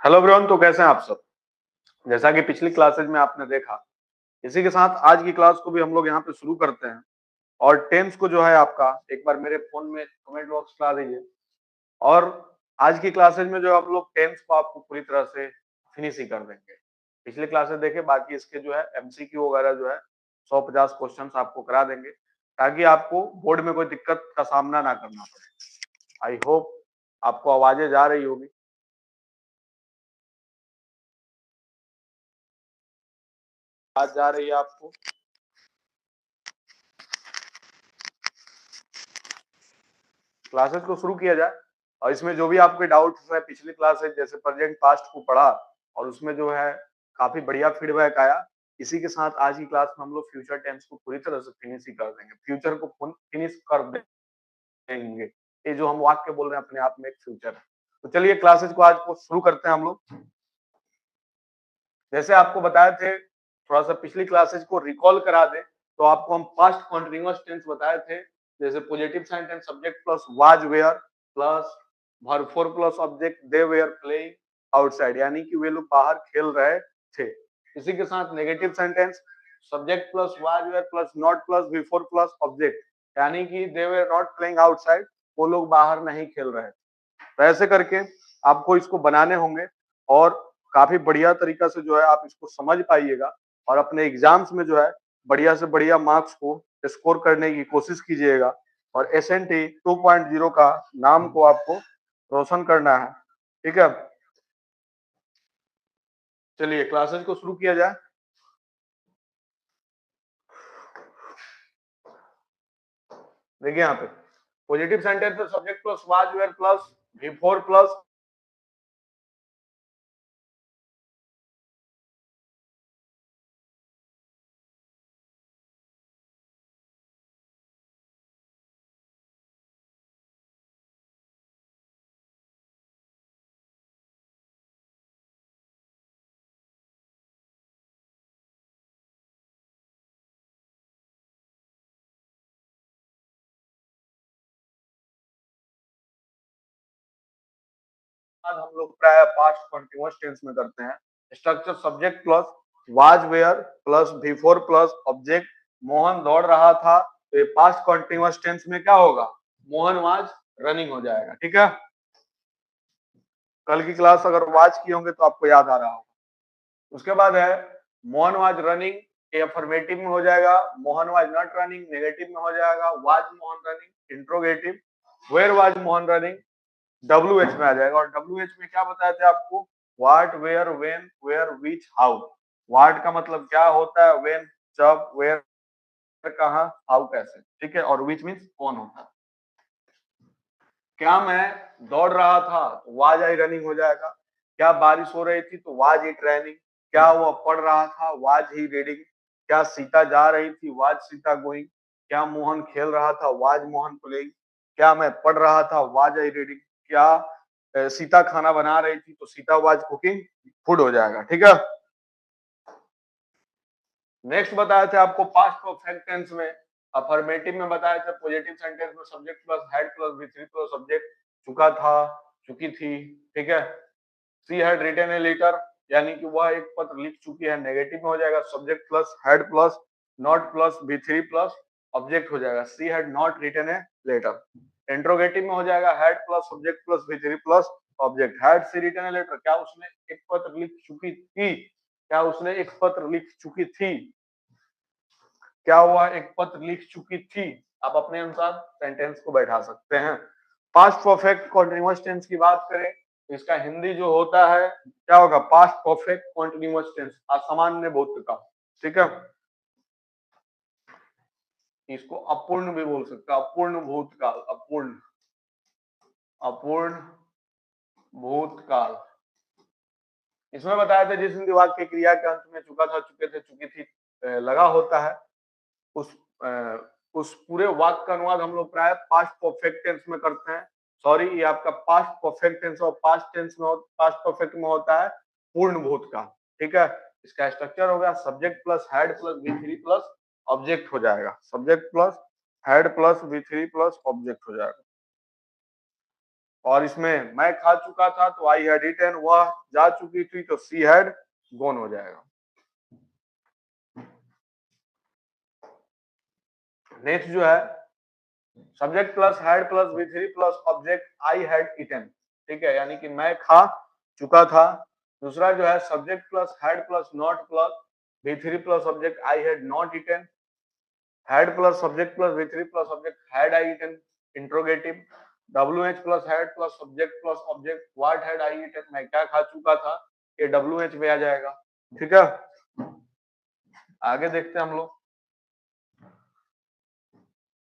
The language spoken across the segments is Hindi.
Hello everyone. तो कैसे हैं आप सब। जैसा कि पिछली क्लासेज में आपने देखा, इसी के साथ आज की क्लास को भी हम लोग यहाँ पे शुरू करते हैं। और टेंस को जो है आपका एक बार मेरे फोन में कमेंट बॉक्स ला दीजिए। और आज की क्लासेज में जो हम लोग टेंस को आपको पूरी तरह से फिनिश ही कर देंगे। पिछली क्लासेज देखे, बाकी इसके जो है एमसीक्यू वगैरह जो है 150 क्वेश्चंस आपको करा देंगे, ताकि आपको बोर्ड में कोई दिक्कत का सामना ना करना पड़े। आई होप आपको आवाजें जा रही होगी। आज जा रही है आपको। क्लासेस को शुरू किया जाए। और इसमें जो भी आपके डाउट्स है, पिछली क्लास है जैसे प्रेजेंट पास्ट को पढ़ा और उसमें जो है काफी बढ़िया फीडबैक आया। इसी के साथ आज की क्लास में हम लोग फ्यूचर टेंस को पूरी तरह से फिनिश ही कर देंगे, फ्यूचर को फिनिश कर देंगे। ये जो हम वाक्य बोल रहे हैं अपने आप में एक फ्यूचर है। तो चलिए क्लासेस को आज को शुरू करते हैं हम लोग। जैसे आपको बताए थे, थोड़ा सा पिछली क्लासेस को रिकॉल करा दे तो आपको हम पास्ट कॉन्टिन्यूअस टेंस बताए थे। जैसे positive sentence subject plus was were plus verb four plus object they were playing outside, यानी कि वे लोग बाहर खेल रहे थे। इसी के साथ negative sentence subject plus was were plus not plus before plus object, यानी कि they were not playing outside, वो लोग बाहर नहीं खेल रहे। तो ऐसे करके आपको इसको बनाने होंगे और काफी बढ़िया तरीका से जो है आप इसको समझ पाइएगा और अपने एग्जाम्स में जो है बढ़िया से बढ़िया मार्क्स को स्कोर करने की कोशिश कीजिएगा। और एसएनटी 2.0 का नाम को आपको रोशन करना है। ठीक है, चलिए क्लासेस को शुरू किया जाए। देखिए यहाँ पे positive sentence subject plus was were plus before plus हम लोग प्राय पास्ट कंटीन्यूअस टेंस में करते हैं। Structure subject plus was were plus before plus object. Mohan दौड़ रहा था, तो ये पास्ट कंटीन्यूअस टेंस में क्या होगा, मोहन वाज रनिंग हो जाएगा। ठीक है, कल की क्लास अगर वाच किए होंगे तो आपको याद आ रहा होगा। उसके बाद है मोहन वाज रनिंग, ये अफर्मेटिव में हो जाएगा। Mohan was not running negative में हो जाएगा। Was Mohan running interrogative. Where was Mohan running WH में आ जाएगा। और WH में क्या बताए थे आपको, what where when where which how. What का मतलब क्या होता है, व्हेन जब, वेयर कहाँ, हाउ कैसे। ठीक है, और विच मीन्स कौन होता है। क्या मैं दौड़ रहा था तो वाज आई रनिंग हो जाएगा। क्या बारिश हो रही थी तो वाज इट रैनिंग। क्या वो पढ़ रहा था, वाज ही रीडिंग। क्या सीता जा रही थी, वाज सीता गोइंग। क्या मोहन खेल रहा था, वाज मोहन प्लेइंग। क्या मैं पढ़ रहा था, वाज आई रीडिंग। क्या सीता खाना बना रही थी तो सीता वाज कुकिंग फूड हो जाएगा। ठीक है, नेक्स्ट बताए थे आपको पास्ट परफेक्ट टेंस में। अफर्मेटिव में बताए थे पॉजिटिव सेंटेंस में subject plus had plus V three plus subject, चुका था, चुकी थी। ठीक है, she had written a letter, यानी कि वह एक पत्र लिख चुकी है। नेगेटिव में हो जाएगा subject plus had plus not plus V three plus object हो जाएगा, she had not written a letter. Interrogative में हो जाएगा had plus subject plus V three plus object. Had she written a letter, क्या उसने एक पत्र लिख चुकी थी। क्या उसने एक पत्र लिख चुकी थी। क्या वह एक पत्र लिख चुकी थी। आप अपने अनुसार सेंटेंस को बैठा सकते हैं। पास्ट परफेक्ट कॉन्टिन्यूअस टेंस की बात करें तो इसका हिंदी जो होता है क्या होगा, पास्ट परफेक्ट कॉन्टिन्यूअस टेंस, असामान्य भूतकाल। ठीक है, इसको अपूर्ण भी बोल सकते हैं, अपूर्ण भूतकाल, अपूर्ण, अपूर्ण भूतकाल। इसमें बताया था जिस हिंदी वाक्य के क्रिया के अंत में चुका था, चुके थे, चुकी थी लगा होता है, उस उस पूरे वाक्य का अनुवाद हम लोग प्राय पास्ट परफेक्ट टेंस में करते हैं। सॉरी, ये आपका पास्ट परफेक्ट टेंस और पास्ट टेंस में पास्ट परफेक्ट में होता है पूर्ण भूतकाल। ठीक है, इसका स्ट्रक्चर हो गया subject plus head plus V three plus object हो जाएगा। Subject plus head plus V three plus object हो जाएगा। और इसमें मैं खा चुका था तो आई हैड ईटन, वह जा चुकी थी तो सी हैड गॉन हो जाएगा। नेक्स्ट जो है subject plus had plus V3 plus object I had eaten, ठीक है, यानी कि मैं खा चुका था। दूसरा जो है subject plus had plus not plus V3 plus object I had not eaten, had plus subject plus V3 plus object had I eaten interrogative, WH plus had plus subject plus object what had I eaten, मैं क्या खा चुका था, ये WH में आ जाएगा। ठीक है, आगे देखते हैं हम लोग।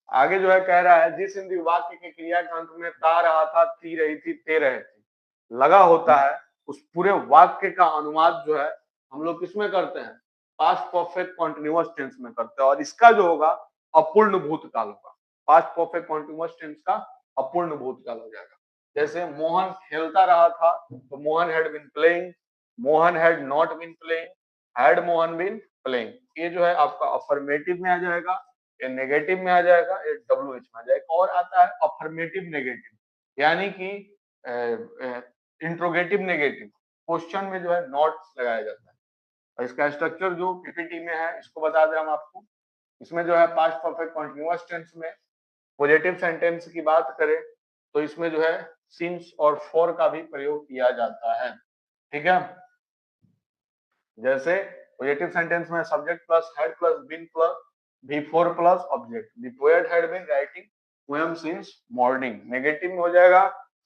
आगे जो है कह रहा है जिस हिंदी वाक्य के क्रिया के अंत में ता रहा था, ती रही थी, ते रहे थे लगा होता है, उस पूरे वाक्य का अनुवाद जो है हम लोग किसमें करते हैं, पास्ट परफेक्ट कॉन्टिन्यूअस टेंस में करते हैं, और इसका जो होगा अपूर्ण भूतकाल होगा। पास्ट परफेक्ट कॉन्टिन्यूअस टेंस का अपूर्ण भूतकाल हो जाएगा। जैसे मोहन खेलता रहा था तो Mohan had been playing, Mohan had not been playing, had Mohan been playing, ये जो है आपका अफर्मेटिव में आ जाएगा, ये नेगेटिव में आ जाएगा, ये WH में आ जाएगा। और आता है अफर्मेटिव नेगेटिव, यानी कि इंट्रोगेटिव नेगेटिव, क्वेश्चन में जो है नॉट लगाया जाता है। और इसका स्ट्रक्चर जो PPT में है इसको बता दें हम आपको। इसमें जो है पास्ट परफेक्ट कॉन्टिन्यूअस टेंस में पॉजिटिव सेंटेंस की बात करें तो इसमें जो है सिंस और फॉर का भी प्रयोग किया जाता है। ठीक है, जैसे पॉजिटिव सेंटेंस में subject plus had plus been plus V4 plus object, the poet had been writing poem since morning. Negative में हो जाएगा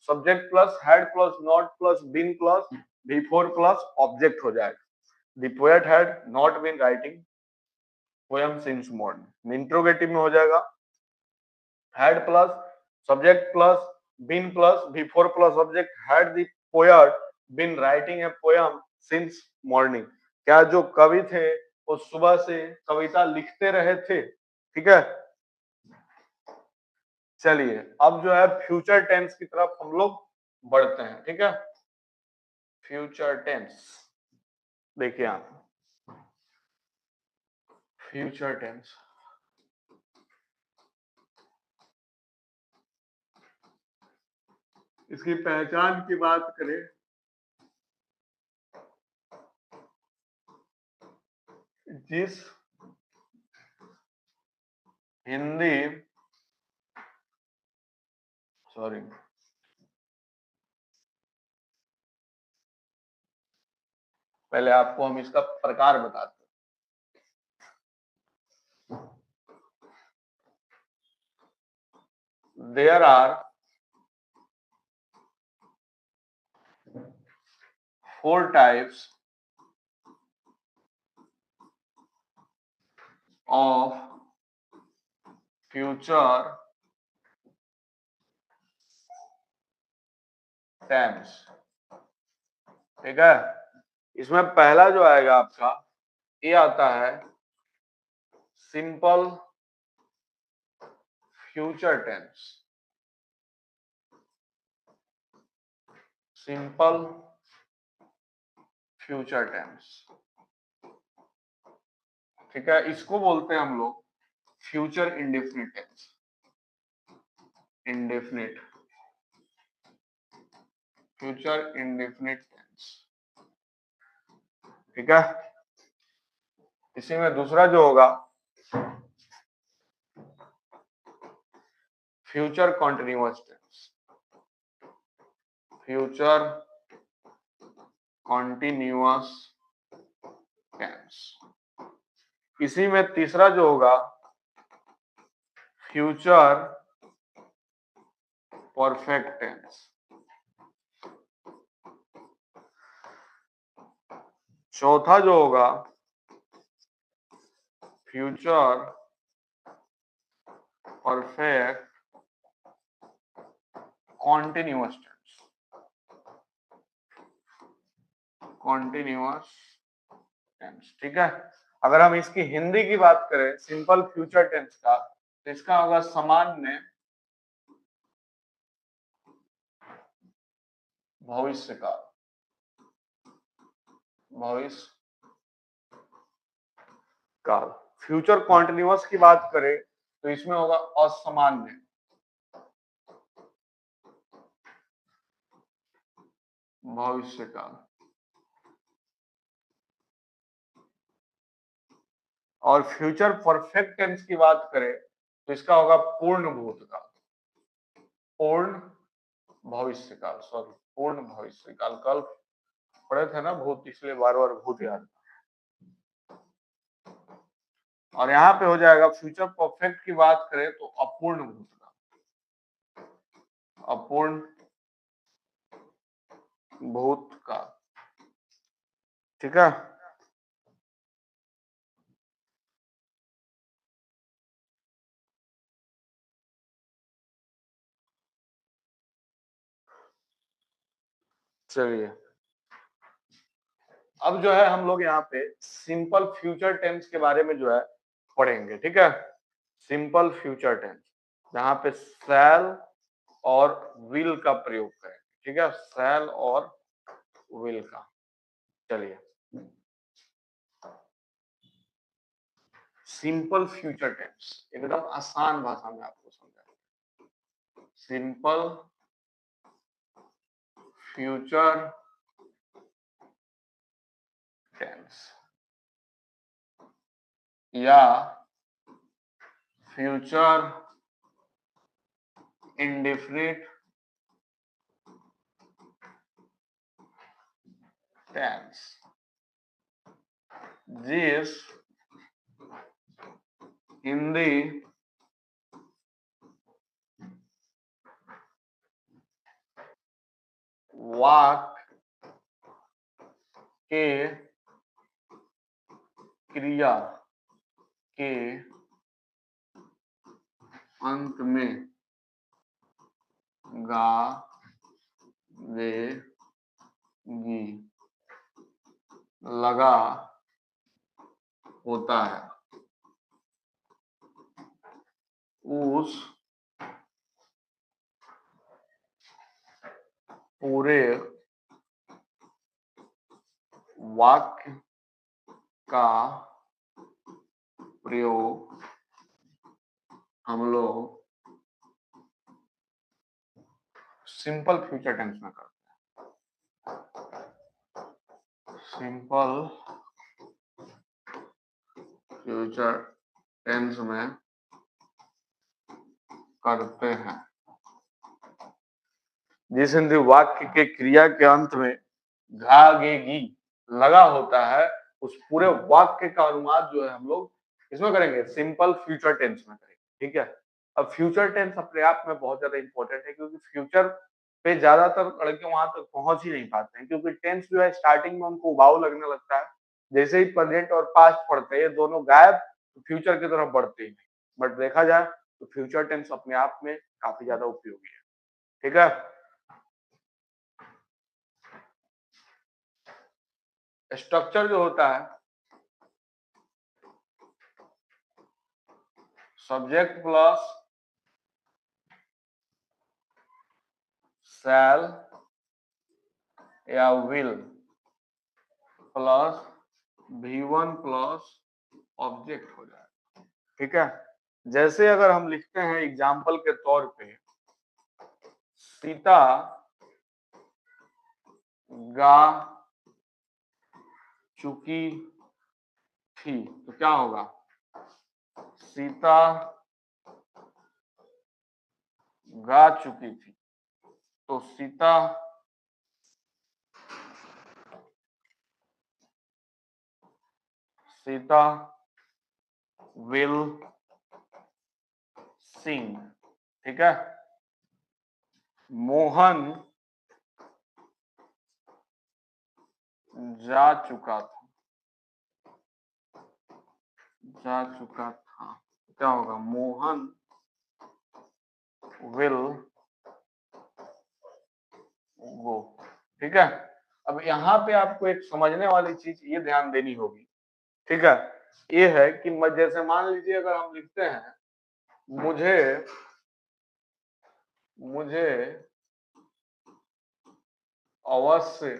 subject plus had plus not plus been plus V4 plus object हो जाएगा, the poet had not been writing poem since morning. Interrogative में हो जाएगा had plus subject plus been plus V4 plus object, had the poet been writing a poem since morning, क्या जो कवि थे वो सुबह से कविता लिखते रहे थे। ठीक है, चलिए अब जो है फ्यूचर टेंस की तरफ हम लोग बढ़ते हैं। ठीक है, फ्यूचर टेंस देखिए आप, फ्यूचर टेंस इसकी पहचान की बात करें, जिस हिंदी सॉरी पहले आपको हम इसका प्रकार बताते हैं। There are 4 types of future tense। ठीक है, इसमें पहला जो आएगा आपका ये आता है simple future tense, simple future tense. ठीक है, इसको बोलते हैं हम लोग future indefinite tense, indefinite future indefinite tense. ठीक है, इसी में दूसरा जो होगा future continuous tense, future continuous tense. इसी में तीसरा जो होगा फ्यूचर परफेक्ट टेंस। चौथा जो होगा future perfect continuous tense, continuous tense. ठीक है, अगर हम इसकी हिंदी की बात करें सिंपल फ्यूचर टेंस का तो इसका होगा सामान्य भविष्य काल, भविष्य काल। फ्यूचर कॉन्टिन्यूअस की बात करें तो इसमें होगा असामान्य, भविष्य काल। और फ्यूचर परफेक्ट टेंस की बात करें तो इसका होगा पूर्ण भूतकाल, पूर्ण भविष्य काल, सॉरी पूर्ण भविष्य काल। कल पढ़े थे ना भूत, इसलिए बार बार भूत याद। और यहाँ पे हो जाएगा फ्यूचर परफेक्ट की बात करें तो अपूर्ण भूतकाल, अपूर्ण भूतकाल। ठीक है, चलिए अब जो है हम लोग यहाँ पे सिंपल फ्यूचर टेंस के बारे में जो है पढ़ेंगे। ठीक है, सिंपल फ्यूचर टेंस जहाँ पे शैल और विल का प्रयोग करेंगे। ठीक है, शैल और विल का। चलिए सिंपल फ्यूचर टेंस एकदम आसान भाषा में आपको समझाएंगे। सिंपल फ्यूचर टेंस या फ्यूचर इंडेफिनिट टेंस, जिस हिंदी वाक्य के क्रिया के अंत में गा गी लगा होता है, उस पूरे वाक्य का प्रयोग हम लोग सिंपल फ्यूचर टेंस में करते हैं। सिंपल फ्यूचर टेंस में करते हैं जिस हिंदी वाक्य के क्रिया के अंत में घा गे गी लगा होता है, उस पूरे वाक्य का अनुवाद जो है हम लोग इसमें करेंगे, सिंपल फ्यूचर टेंस में करेंगे। ठीक है, अब फ्यूचर टेंस अपने आप में बहुत ज्यादा इंपॉर्टेंट है क्योंकि फ्यूचर पे ज्यादातर लड़के वहां तक पहुंच ही नहीं पाते हैं, क्योंकि टेंस जो है स्टार्टिंग में उनको उबाऊ लगने लगता है। जैसे ही प्रेजेंट और पास्ट पढ़ते हैं ये दोनों गायब, तो फ्यूचर की तरफ बढ़ते ही नहीं। बट देखा जाए तो फ्यूचर टेंस अपने आप में काफी ज्यादा उपयोगी है। ठीक है, स्ट्रक्चर जो होता है सब्जेक्ट प्लस शैल या will plus V1 plus object हो जाएगा। ठीक है, जैसे अगर हम लिखते हैं एग्जाम्पल के तौर पे सीता गा चुकी थी, तो क्या होगा? सीता गा चुकी थी, तो सीता सीता विल सिंग। ठीक है, मोहन जा चुका था, जा चुका था, क्या होगा? Mohan will go. ठीक है, अब यहाँ पे आपको एक समझने वाली चीज ये ध्यान देनी होगी। ठीक है, ये है कि जैसे मान लीजिए अगर हम लिखते हैं मुझे मुझे अवश्य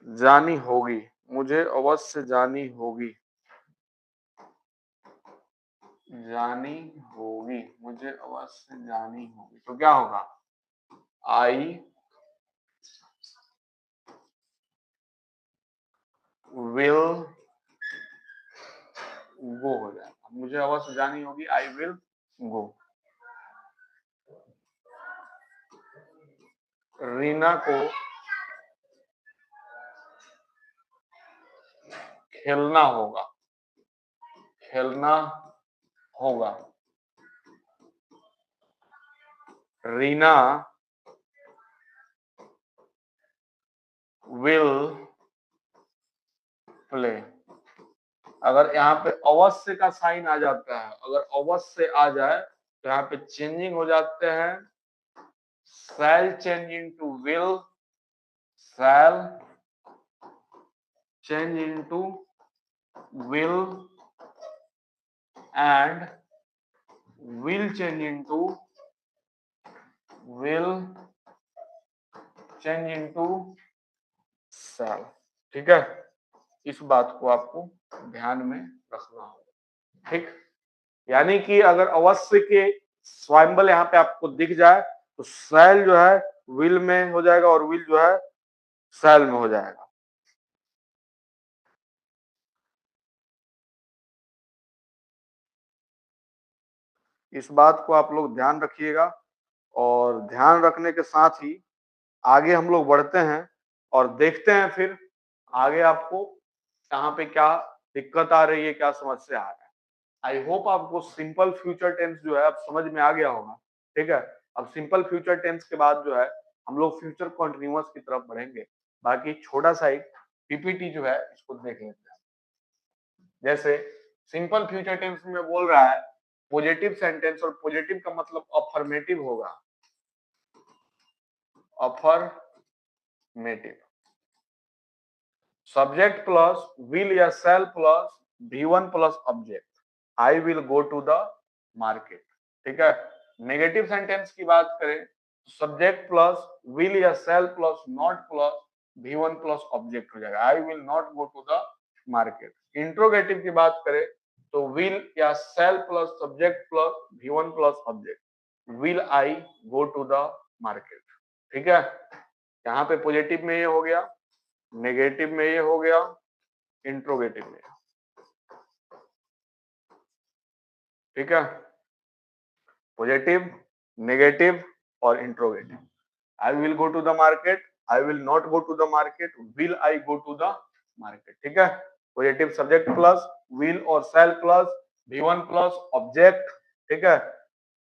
जानी होगी, मुझे अवश्य जानी होगी, जानी होगी, मुझे अवश्य जानी होगी, तो क्या होगा? आई विल गो हो जाएगा, मुझे अवश्य जानी होगी आई विल गो। रीना को खेलना होगा, खेलना होगा। Reena will play. अगर यहाँ पे अवश्य का साइन आ जाता है, अगर अवश्य आ जाए तो यहाँ पे चेंजिंग हो जाते हैं, shall change into will, shall change into will and will change into shall। ठीक है, इस बात को आपको ध्यान में रखना होगा। ठीक, यानी कि अगर अवश्य के स्वयंबल यहाँ पे आपको दिख जाए तो शैल जो है विल में हो जाएगा और विल जो है शैल में हो जाएगा। इस बात को आप लोग ध्यान रखिएगा और ध्यान रखने के साथ ही आगे हम लोग बढ़ते हैं और देखते हैं फिर आगे आपको यहाँ पे क्या दिक्कत आ रही है, क्या समस्या आ रहा है। आई होप आपको सिंपल फ्यूचर टेंस जो है अब समझ में आ गया होगा। ठीक है, अब सिंपल फ्यूचर टेंस के बाद जो है हम लोग फ्यूचर कॉन्टिन्यूअस की तरफ बढ़ेंगे। बाकी छोटा सा एक पीपीटी जो है इसको देख लेते हैं। जैसे सिंपल फ्यूचर टेंस में बोल रहा है पॉजिटिव सेंटेंस, और पॉजिटिव का मतलब अफर्मेटिव होगा, अफर्मेटिव। सब्जेक्ट प्लस विल या shall plus V1 plus object, I will go to the market. ठीक है, नेगेटिव सेंटेंस की बात करें सब्जेक्ट प्लस विल या shall plus not plus V1 plus object हो जाएगा, I will not go to the market. Interrogative की बात करें तो विल या shall plus subject plus V1 plus object, will I go to the market. ठीक है, यहाँ पे पॉजिटिव में ये हो गया, नेगेटिव में ये हो गया, इंट्रोगेटिव में। ठीक है, पॉजिटिव, नेगेटिव और interrogative. I will go to the market, I will not go to the market, will I go to the market. ठीक है, पॉजिटिव सब्जेक्ट प्लस विल और शैल प्लस V1 प्लस ऑब्जेक्ट। ठीक है,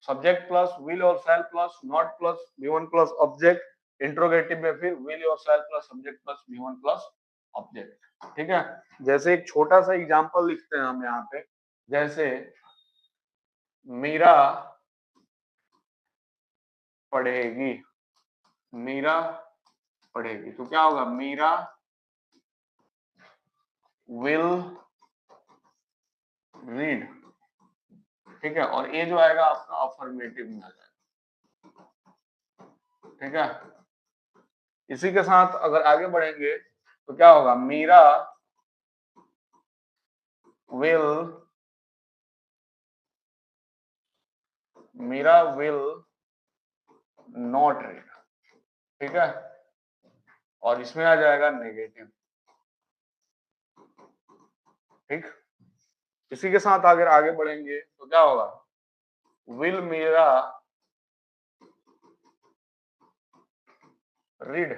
सब्जेक्ट प्लस विल और शैल plus not plus V1 plus object. Interrogative में फिर विल और शैल plus subject plus V1 plus object. ठीक है, जैसे एक छोटा सा एग्जांपल लिखते हैं हम यहाँ पे, जैसे मीरा पढ़ेगी, मीरा पढ़ेगी, तो क्या होगा मीरा विल रीड। ठीक है, और ये जो आएगा आपका अफर्मेटिव में आ जाएगा। ठीक है, इसी के साथ अगर आगे बढ़ेंगे तो क्या होगा मीरा विल नॉट रीड। ठीक है, और इसमें आ जाएगा नेगेटिव। ठीक, इसी के साथ अगर आगे बढ़ेंगे तो क्या होगा will Meera read,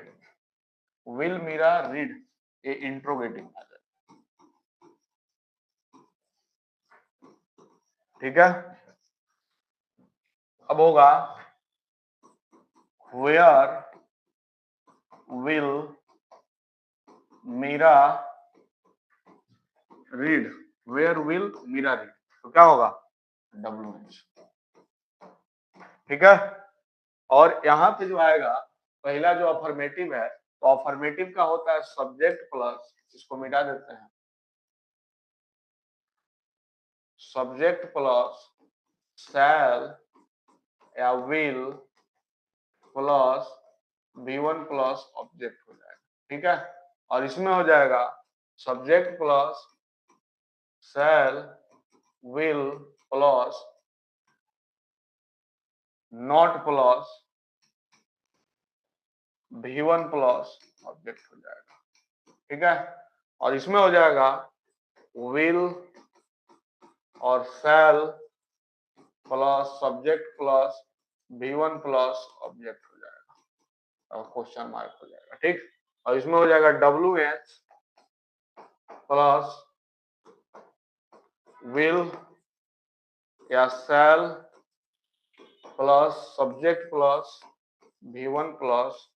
will Meera read, ये इंट्रोगेटिव आ जाएगा। ठीक है, अब होगा where will Meera read, where will Meera read, तो क्या होगा WH। ठीक है, और यहाँ पे जो आएगा पहला जो अफर्मेटिव है तो अफर्मेटिव का होता है सब्जेक्ट प्लस, इसको मिटा देते हैं, सब्जेक्ट प्लस शैल या will plus V1 plus object हो जाएगा। ठीक है, और इसमें हो जाएगा subject plus shell will plus not plus V1 plus object हो जाएगा, ठीक है। और इसमें हो जाएगा विल और शैल plus subject plus V1 plus object हो जाएगा और क्वेश्चन मार्क हो जाएगा, ठीक। और इसमें हो जाएगा WH प्लस विल या shall plus subject plus V1 plus,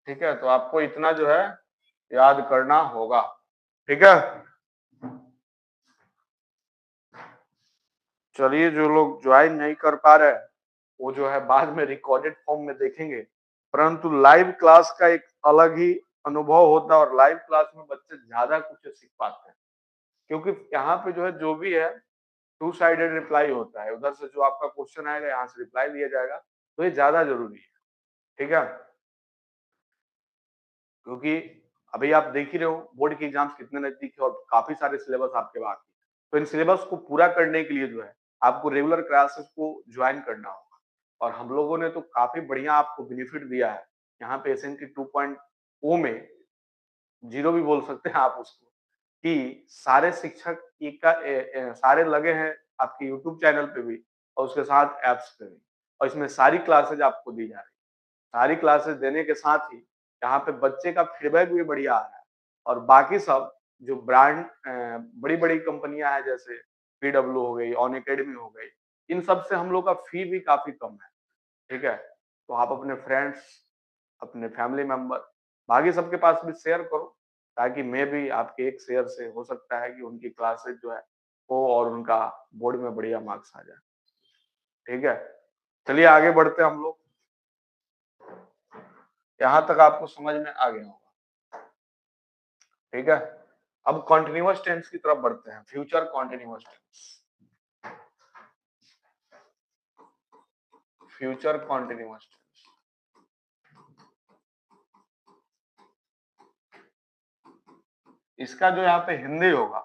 ठीक है। तो आपको इतना जो है याद करना होगा, ठीक है। चलिए, जो लोग ज्वाइन नहीं कर पा रहे वो जो है बाद में रिकॉर्डेड फॉर्म में देखेंगे, परंतु लाइव क्लास का एक अलग ही अनुभव होता है और लाइव क्लास में बच्चे ज्यादा कुछ सीख पाते हैं, क्योंकि यहाँ पे जो है जो भी है टू साइडेड रिप्लाई होता है। उधर से जो आपका क्वेश्चन आएगा यहाँ से रिप्लाई दिया जाएगा, तो ये ज्यादा जरूरी है, ठीक है। क्योंकि अभी आप देख ही रहे हो बोर्ड के एग्जाम्स कितने नजदीक है और काफी सारे सिलेबस आपके बाकी है। तो इन सिलेबस को पूरा करने के लिए जो है आपको रेगुलर क्लासेस को ज्वाइन करना होगा, और हम लोगों ने तो काफी बढ़िया आपको बेनिफिट दिया है। यहाँ पे एसएन की 2.0 में जीरो भी बोल सकते हैं आप उसको, कि सारे शिक्षक सारे लगे हैं आपके यूट्यूब चैनल पे भी और उसके साथ एप्स पे भी, और इसमें सारी क्लासेज आपको दी जा रही है। सारी क्लासेस देने के साथ ही यहाँ पे बच्चे का फीडबैक भी बढ़िया आ रहा है। और बाकी सब जो ब्रांड बड़ी बड़ी कंपनियां हैं जैसे PW हो गई, ऑन अकेडमी हो गई, इन सब से हम लोग का फी भी काफी कम है, ठीक है। तो आप अपने फ्रेंड्स, अपने फैमिली मेंबर, बाकी सबके पास भी शेयर करो, ताकि मैं भी आपके एक शेयर से हो सकता है कि उनकी क्लासेस जो है हो और उनका बोर्ड में बढ़िया मार्क्स आ जाए, ठीक है। चलिए आगे बढ़ते हैं हम लोग। यहाँ तक आपको समझ में आ गया होगा, ठीक है। अब कॉन्टिन्यूअस टेंस की तरफ बढ़ते हैं, future continuous tense. Future continuous tense, इसका जो यहाँ पे हिंदी होगा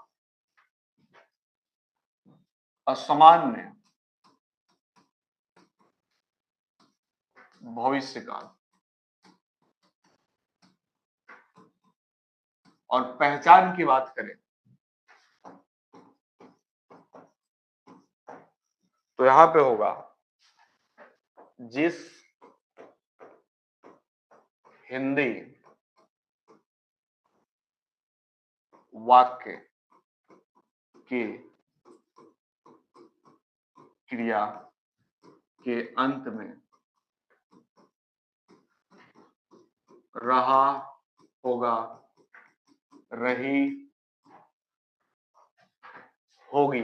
असामान्य भविष्यकाल। और पहचान की बात करें तो यहाँ पे होगा जिस हिंदी वाक्य के क्रिया के अंत में रहा, होगा, रही, होगी,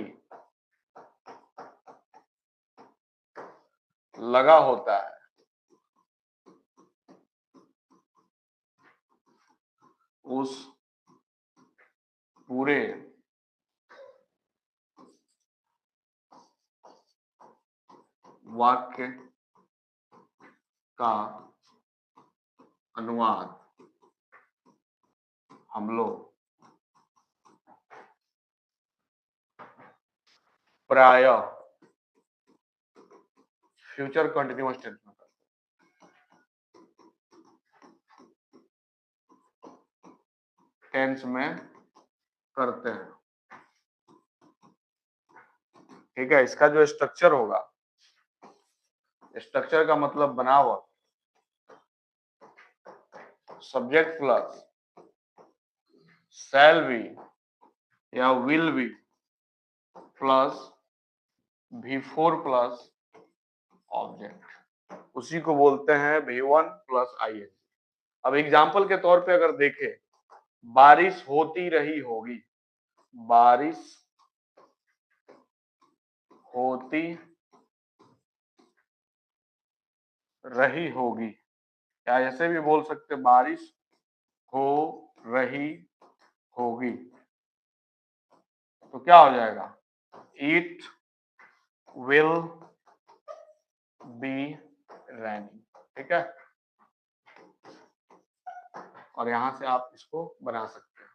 लगा होता है, उस पूरे वाक्य का अनुवाद हम लोग प्रायः फ्यूचर कंटिन्यूअस टेंस में करते हैं, ठीक है। इसका जो स्ट्रक्चर होगा, स्ट्रक्चर का मतलब बनावट, सब्जेक्ट प्लस शैल बी या will be plus V4 plus object, उसी को बोलते हैं V1 प्लस ING। अब एग्जाम्पल के तौर पे अगर देखें, बारिश होती रही होगी, बारिश होती रही होगी, या ऐसे भी बोल सकते बारिश हो रही होगी, तो क्या हो जाएगा, इट विल बी रेनिंग, ठीक है। और यहां से आप इसको बना सकते हैं,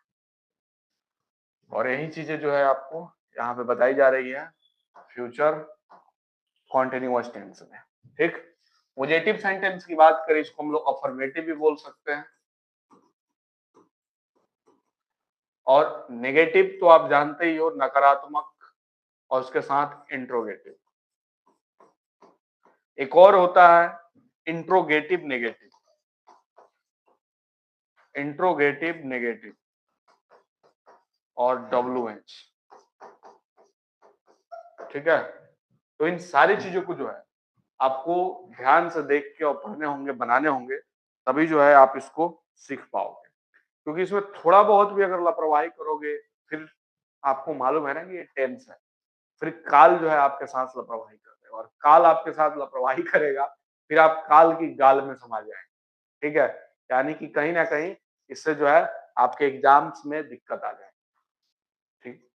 और यही चीजें जो है आपको यहाँ पे बताई जा रही है फ्यूचर कॉन्टिन्यूअस टेंस में, ठीक। पॉजिटिव सेंटेंस की बात करें, इसको हम लोग अफर्मेटिव भी बोल सकते हैं, और नेगेटिव तो आप जानते ही हो, नकारात्मक, और उसके साथ इंट्रोगेटिव। एक और होता है इंट्रोगेटिव नेगेटिव, इंट्रोगेटिव नेगेटिव और WH, ठीक है। तो इन सारी चीजों को जो है आपको ध्यान से देख के और पढ़ने होंगे, बनाने होंगे, तभी जो है आप इसको सीख पाओगे। क्योंकि इसमें थोड़ा बहुत भी अगर लापरवाही करोगे, फिर आपको मालूम है ना कि ये टेंस है, फिर काल जो है आपके साथ लापरवाही कर देगा, और काल आपके साथ लापरवाही करेगा, फिर आप काल की गाल में समा जाएंगे, ठीक है। यानी कि कहीं ना कहीं इससे जो है आपके एग्जाम्स में दिक्कत आ जाए, ठीक।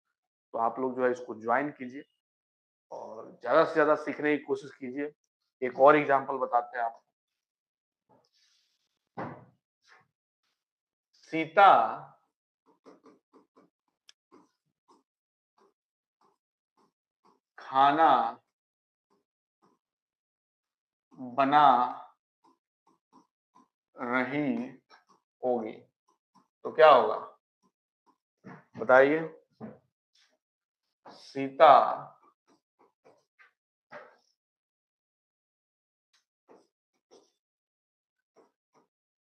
तो आप लोग जो है इसको ज्वाइन कीजिए और ज्यादा से ज्यादा सीखने की कोशिश कीजिए। एक और एग्जाम्पल बताते हैं आपको। सीता खाना बना रही होगी, तो क्या होगा बताइए। Sita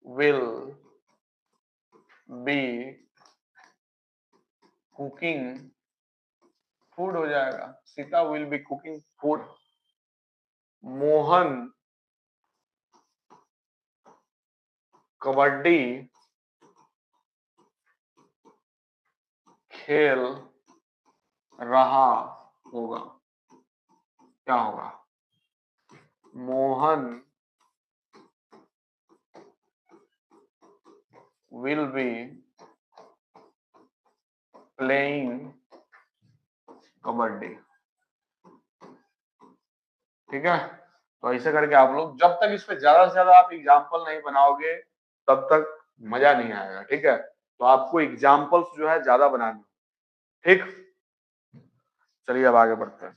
will be cooking food हो जाएगा, Sita will be cooking food. Mohan kabaddi खेल रहा होगा, क्या होगा। Mohan will be playing kabaddi, ठीक है। तो ऐसे करके आप लोग जब तक इस पे ज्यादा से ज्यादा आप एग्जाम्पल नहीं बनाओगे तब तक मजा नहीं आएगा, ठीक है। तो आपको एग्जाम्पल्स जो है ज्यादा बनाने, ठीक। चलिए अब आगे बढ़ते हैं।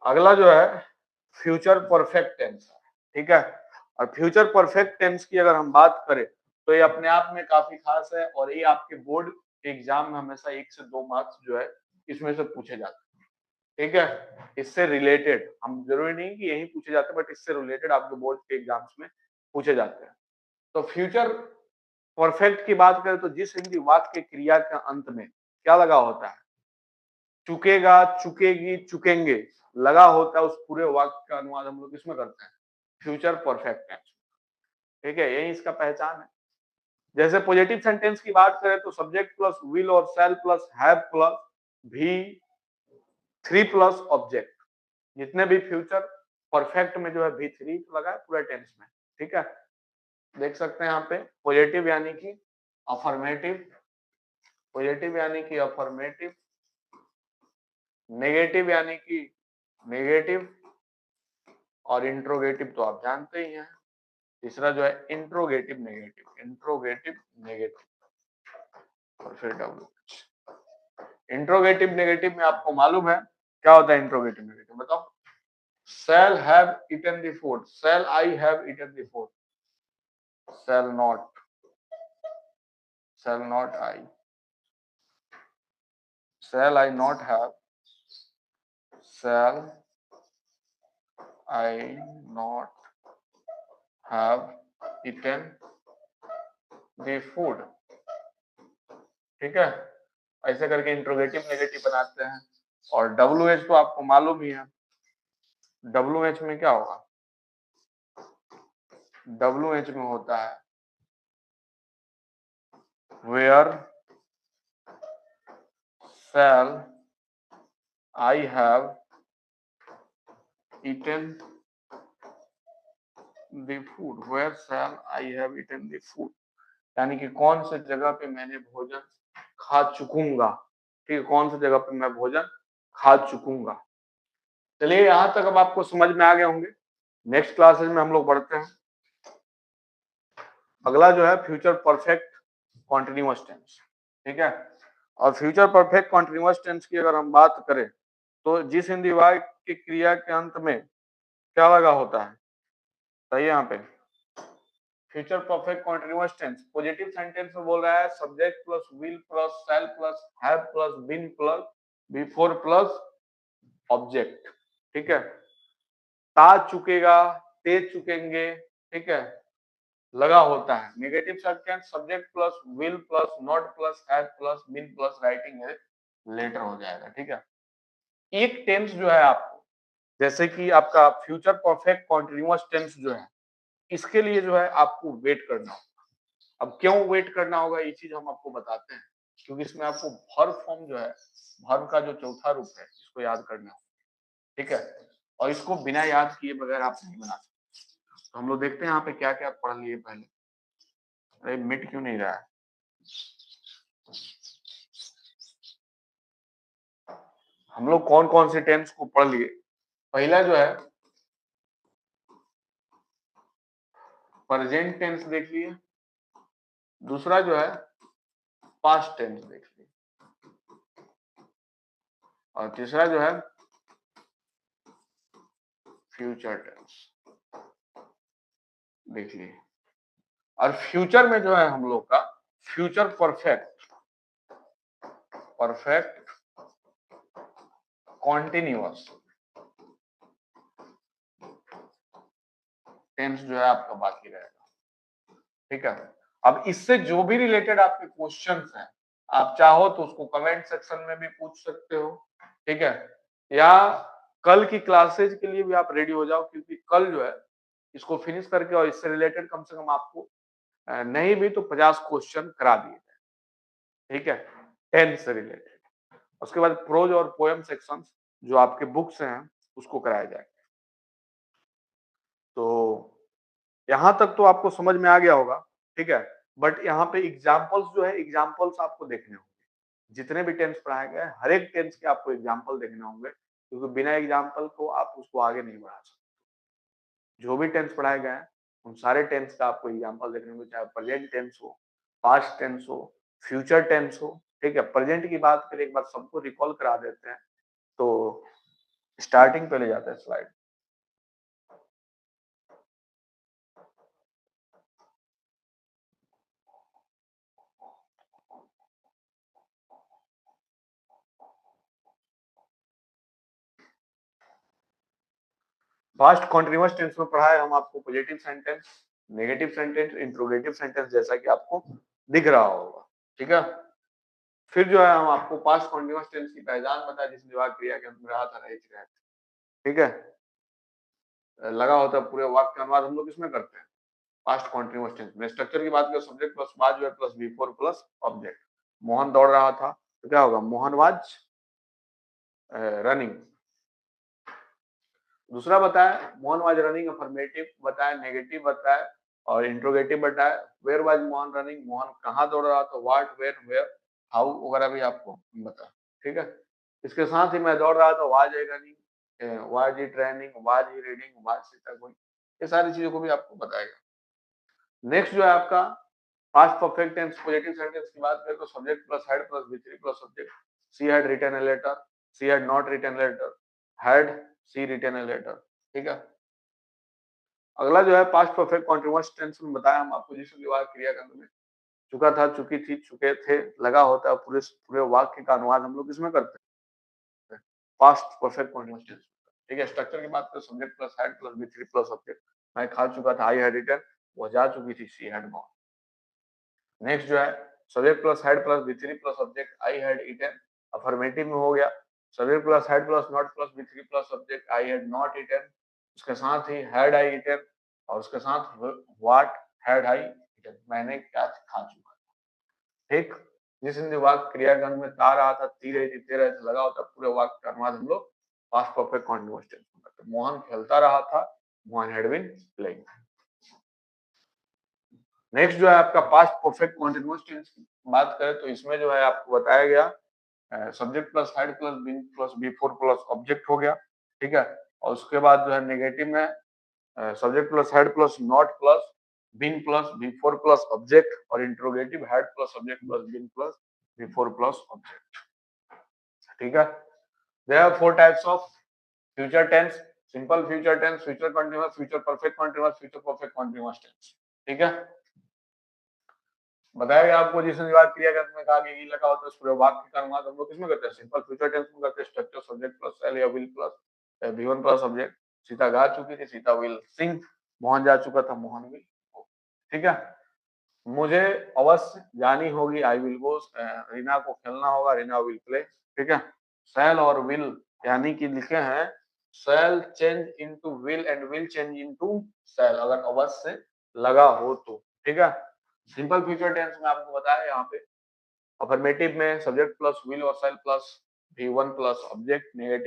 अगला जो है फ्यूचर परफेक्ट टेंस है, ठीक है। और फ्यूचर परफेक्ट टेंस की अगर हम बात करें तो ये अपने आप में काफी खास है, और ये आपके बोर्ड के एग्जाम में हमेशा 1 से 2 मार्क्स जो है इसमें से पूछे जाते हैं, ठीक है। इससे रिलेटेड, हम जरूरी नहीं कि यही पूछे जाते हैं, बट इससे रिलेटेड आपके बोर्ड के एग्जाम्स में पूछे जाते हैं। तो फ्यूचर परफेक्ट की बात करें तो जिस हिंदी वाक्य के क्रिया के अंत में क्या लगा होता है, चुकेगा, चुकेगी, चुकेंगे लगा होता है, उस पूरे वाक्य का अनुवाद हम लोग किसमें करते हैं, फ्यूचर परफेक्ट टेंस, ठीक है। यही इसका पहचान है। जैसे पॉजिटिव सेंटेंस की बात करें तो सब्जेक्ट प्लस विल और शैल प्लस हैव प्लस भी 3 प्लस ऑब्जेक्ट, जितने भी फ्यूचर परफेक्ट में जो है भी 3 लगा है पूरा टेंस में, ठीक है। देख सकते हैं यहाँ पे पॉजिटिव यानी कि अफर्मेटिव, पॉजिटिव यानी कि अफर्मेटिव, नेगेटिव यानी कि नेगेटिव, और इंट्रोगेटिव तो आप जानते ही हैं। तीसरा जो है इंट्रोगेटिव नेगेटिव, इंट्रोगेटिव नेगेटिव, और फिर WH। इंट्रोगेटिव नेगेटिव में आपको मालूम है क्या होता है इंट्रोगेटिव नेगेटिव, बताओ। shall have eaten the food, shall I have eaten the food, shall not I, shall I not have, shall I not have eaten the food, ठीक है। ऐसे करके इंट्रोगेटिव नेगेटिव बनाते हैं। और WH तो आपको मालूम ही है, WH में क्या होगा, WH में होता है where shall I have eaten the food, where shall I have eaten the food, यानी कि कौन से जगह पे मैंने भोजन खा चुकूंगा, ठीक है। कौन सी जगह पे मैं भोजन खा चुकूंगा। चलिए यहां तक अब आपको समझ में आ गए होंगे। नेक्स्ट क्लासेस में हम लोग बढ़ते हैं। अगला जो है फ्यूचर परफेक्ट कॉन्टिन्यूअस टेंस, ठीक है। और फ्यूचर परफेक्ट कॉन्टिन्यूअस टेंस की अगर हम बात करें तो जिस हिंदी वाक्य की क्रिया के अंत में क्या लगा होता है, सही है यहाँ पे future perfect continuous tense. Positive sentence में बोल रहा है subject plus will plus shall plus have plus been plus before plus object, ठीक है। ता चुकेगा, ते चुकेंगे, ठीक है, लगा होता है। Negative sentence subject plus will plus not plus have plus been plus writing है लेटर हो जाएगा, ठीक है। एक टेंस जो है आपको, जैसे कि आपका फ्यूचर परफेक्ट कॉन्टिन्यूअस टेंस जो है, इसके लिए जो है आपको वेट करना होगा। अब क्यों वेट करना होगा ये चीज हम आपको बताते हैं, क्योंकि इसमें आपको वर्ब फॉर्म जो है, वर्ब का जो चौथा रूप है, इसको याद करना है, ठीक है। और इसको बिना याद किए बगैर आप नहीं बना सकते। तो हम लोग देखते हैं यहाँ पे क्या क्या पढ़ लिए पहले। अरे मिट क्यों नहीं रहा है? हम लोग कौन कौन से टेंस को पढ़ लिए। पहला जो है प्रेजेंट टेंस देख लिए, दूसरा जो है पास्ट टेंस देख लिए, और तीसरा जो है फ्यूचर टेंस देख लिए। और फ्यूचर में जो है हम लोग का future perfect, perfect continuous tense जो है आपका बाकी रहेगा, ठीक है। अब इससे जो भी रिलेटेड आपके क्वेश्चंस हैं, आप चाहो तो उसको कमेंट सेक्शन में भी पूछ सकते हो, ठीक है, या कल की क्लासेज के लिए भी आप रेडी हो जाओ, क्योंकि कल जो है इसको फिनिश करके और इससे रिलेटेड कम से कम आपको नहीं भी तो 50 क्वेश्चन करा दिए जाए, ठीक है, टेंस से रिलेटेड। उसके बाद प्रोज और पोएम सेक्शन जो आपके बुक्स हैं उसको कराया जाएगा। तो यहां तक तो आपको समझ में आ गया होगा, ठीक है। बट यहाँ पे एग्जाम्पल्स जो है, एग्जाम्पल्स आपको देखने होंगे। जितने भी टेंस पढ़ाए गए हर एक टेंस के आपको एग्जाम्पल देखने होंगे, क्योंकि बिना एग्जाम्पल को आप उसको आगे नहीं बढ़ा सकते। जो भी टेंस पढ़ाए गए हैं उन सारे टेंस का आपको एग्जाम्पल देखने होंगे, चाहे प्रेजेंट टेंस हो, पास्ट टेंस हो, फ्यूचर टेंस हो, ठीक है। प्रेजेंट की बात करें, एक बार सबको रिकॉल करा देते हैं, तो स्टार्टिंग पे ले जाते हैं स्लाइड। पास्ट कॉन्टिन्यूअस टेंस में पढ़ा है हम आपको positive sentence, negative sentence, interrogative sentence, जैसा कि आपको दिख रहा होगा, ठीक है। फिर जो है हम आपको पास्ट कॉन्टिन्यूअस टेंस की पहचान बताया, जिसमें विभाग क्रिया के अंत में रहा था, रही थी, रहते, ठीक है। लगा होता है पूरे वाक्य का अनुवाद हम लोग इसमें करते हैं पास्ट कॉन्टिन्यूअस टेंस में। स्ट्रक्चर की बात करें, subject plus was were plus before plus object. Mohan दौड़ रहा था तो क्या होगा, मोहन वाज रनिंग। दूसरा बताया मोहन वाज रनिंग, अफर्मेटिव बताया, नेगेटिव बताया, और इंट्रोगेटिव बताया। Where was Mohan running, Mohan कहाँ दौड़ रहा था, व्हाट वेयर वेयर हाउ वगैरह भी आपको बता, ठीक है। इसके साथ ही मैं दौड़ रहा था, was I running, was he training, was he reading, was Sita going, ये सारी चीजों को भी आपको बताएगा। नेक्स्ट जो है आपका past perfect tense positive sentence की बात करें तो subject plus head plus V3 plus subject. She had written a letter, she had not written letter, had she written a letter, ठीक है। अगला जो है पास्ट परफेक्ट कॉन्टिन्यूअस टेंस में बताया हम आपको, जिसमें व्यवहार क्रिया के अंत में चुका था, चुकी थी, चुके थे लगा होता है, पूरे पूरे वाक्य का अनुवाद हम लोग इसमें करते हैं पास्ट परफेक्ट कॉन्टिन्यूअस टेंस, ठीक है। स्ट्रक्चर की बात करें, subject plus had plus V3 plus subject. मैं खा चुका था, आई हैड रिटन, वो जा चुकी थी, शी हैड गॉन। नेक्स्ट जो है subject plus head plus V3 plus subject, I had eaten, affirmative में हो गया। Subject plus head plus not plus V3 plus subject, I had not eaten, उसके साथ ही हैड आई ईटन, और उसके साथ व्हाट हैड आई ईटन, मैंने क्या खा चुका, ठीक। जिस हिंदी वाक्य क्रियागण में ता रहा था, ती रही थी, ते रहे थे लगा होता, पूरे वाक्य का अनुवाद हम लोग पास्ट परफेक्ट कॉन्टिन्यूअस टेंस में करते हैं। मोहन खेलता रहा था, Mohan had been playing. Next जो है आपका पास्ट परफेक्ट कॉन्टिन्यूअस टेंस की बात करें तो इसमें जो है आपको बताया गया subject plus head plus been plus before plus object हो गया, ठीक है। और उसके बाद जो है नेगेटिव में subject plus head plus not plus been plus before plus object, और interrogative head plus subject plus been plus before plus object, ठीक है। There are four types of future tense: simple future tense, future continuous, future perfect continuous, future perfect continuous tense. ठीक है, बताया गया आपको जिसने बात क्रिया में कहा कि लगा होता है उस पूरे वाक्य का अनुवाद हम लोग किसमें करते हैं, सिंपल फ्यूचर टेंस में करते हैं। स्ट्रक्चर सब्जेक्ट प्लस एल या will plus V1 plus subject. Sita गा चुकी थी, सीता विल सिंग। मोहन जा चुका था, मोहन विल। ठीक है, मुझे अवश्य जानी होगी, आई विल गो। रीना को खेलना होगा, रीना विल प्ले। ठीक है, शैल और विल यानी कि लिखे हैं shall change into will and will change into shall, अगर अवश्य लगा हो तो। ठीक है, सिंपल फ्यूचर टेंस में आपको बताया यहाँ पे अफर्मेटिव में सब्जेक्ट प्लस विल और शैल plus V1 plus object, negative